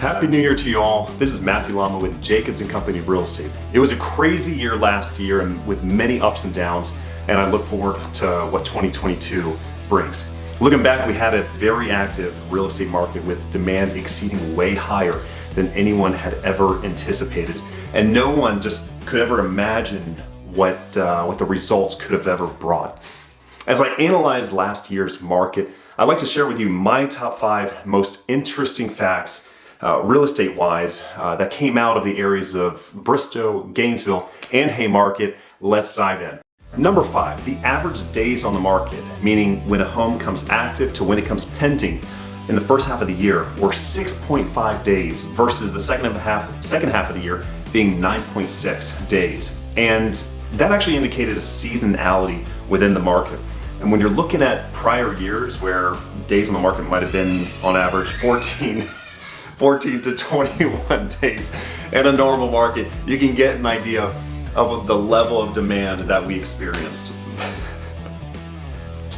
Happy New Year to you all. This is Matthew Lama with Jacobs & Company Real Estate. It was a crazy year last year and with many ups and downs, and I look forward to what 2022 brings. Looking back, we had a very active real estate market with demand exceeding way higher than anyone had ever anticipated. And no one just could ever imagine what the results could have ever brought. As I analyzed last year's market, I'd like to share with you my top 5 most interesting facts real estate-wise, that came out of the areas of Bristow, Gainesville, and Haymarket. Let's dive in. Number 5, the average days on the market, meaning when a home comes active to when it comes pending in the first half of the year, were 6.5 days versus the second half of the year being 9.6 days. And that actually indicated a seasonality within the market. And when you're looking at prior years where days on the market might have been on average 14 to 21 days in a normal market, you can get an idea of the level of demand that we experienced.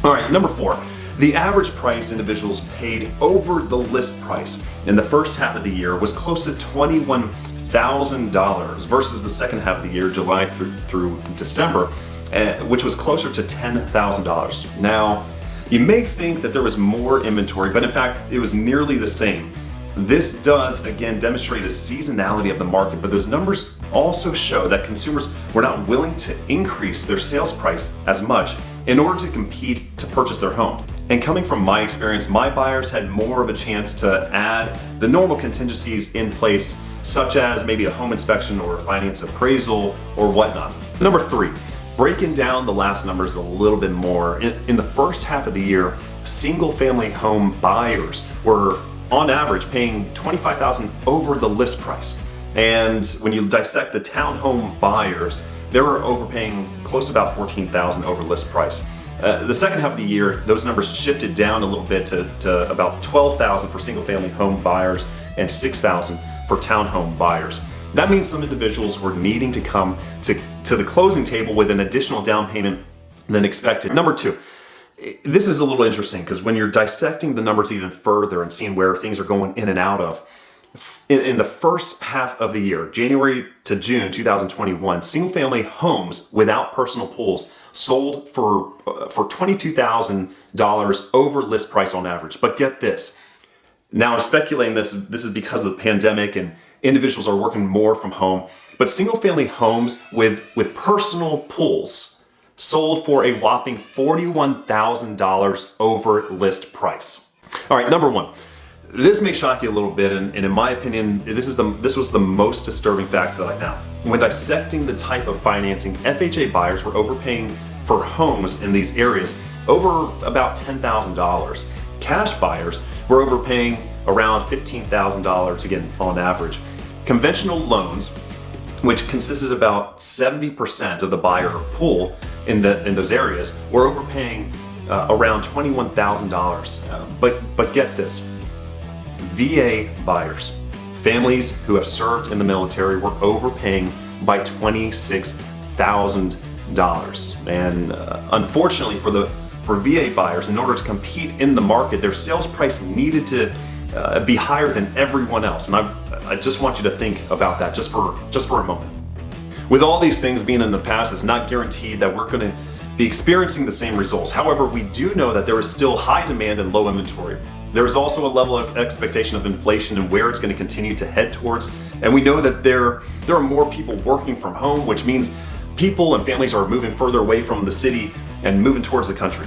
All right, number 4, the average price individuals paid over the list price in the first half of the year was close to $21,000 versus the second half of the year, July through December, which was closer to $10,000. Now, you may think that there was more inventory, but in fact, it was nearly the same. This does, again, demonstrate a seasonality of the market, but those numbers also show that consumers were not willing to increase their sales price as much in order to compete to purchase their home. And coming from my experience, my buyers had more of a chance to add the normal contingencies in place, such as maybe a home inspection or a finance appraisal or whatnot. Number 3, breaking down the last numbers a little bit more. In the first half of the year, single-family home buyers were on average paying $25,000 over the list price. And when you dissect the townhome buyers, they were overpaying close to about $14,000 over list price. The second half of the year, those numbers shifted down a little bit to about $12,000 for single-family home buyers and $6,000 for townhome buyers. That means some individuals were needing to come to the closing table with an additional down payment than expected. Number 2, this is a little interesting because when you're dissecting the numbers even further and seeing where things are going in and out of, in the first half of the year, January to June 2021, single-family homes without personal pools sold for $22,000 over list price on average. But get this. Now I'm speculating this is because of the pandemic and individuals are working more from home, but single-family homes with personal pools sold for a whopping $41,000 over list price. All right, number 1. This may shock you a little bit, and in my opinion, this was the most disturbing fact that I found. When dissecting the type of financing, FHA buyers were overpaying for homes in these areas over about $10,000. Cash buyers were overpaying around $15,000 again on average. Conventional loans, which consisted about 70% of the buyer pool in those areas, were overpaying around $21,000. But get this, VA buyers, families who have served in the military, were overpaying by $26,000. And unfortunately for VA buyers, in order to compete in the market, their sales price needed to be higher than everyone else. And I just want you to think about that just for a moment. With all these things being in the past, it's not guaranteed that we're going to be experiencing the same results. However, we do know that there is still high demand and low inventory. There is also a level of expectation of inflation and where it's going to continue to head towards. And we know that there are more people working from home, which means people and families are moving further away from the city and moving towards the country.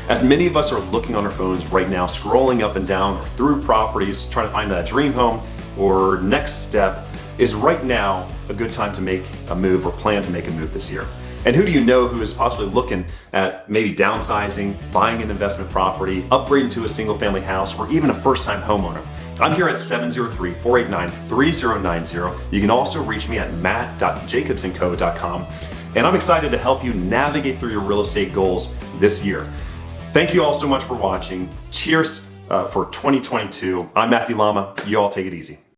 As many of us are looking on our phones right now, scrolling up and down or through properties, trying to find that dream home, or next step, is right now a good time to make a move or plan to make a move this year? And who do you know who is possibly looking at maybe downsizing, buying an investment property, upgrading to a single-family house, or even a first-time homeowner? I'm here at 703-489-3090. You can also reach me at matt.jacobsandco.com. And I'm excited to help you navigate through your real estate goals this year. Thank you all so much for watching. Cheers for 2022. I'm Matthew Lama. You all take it easy.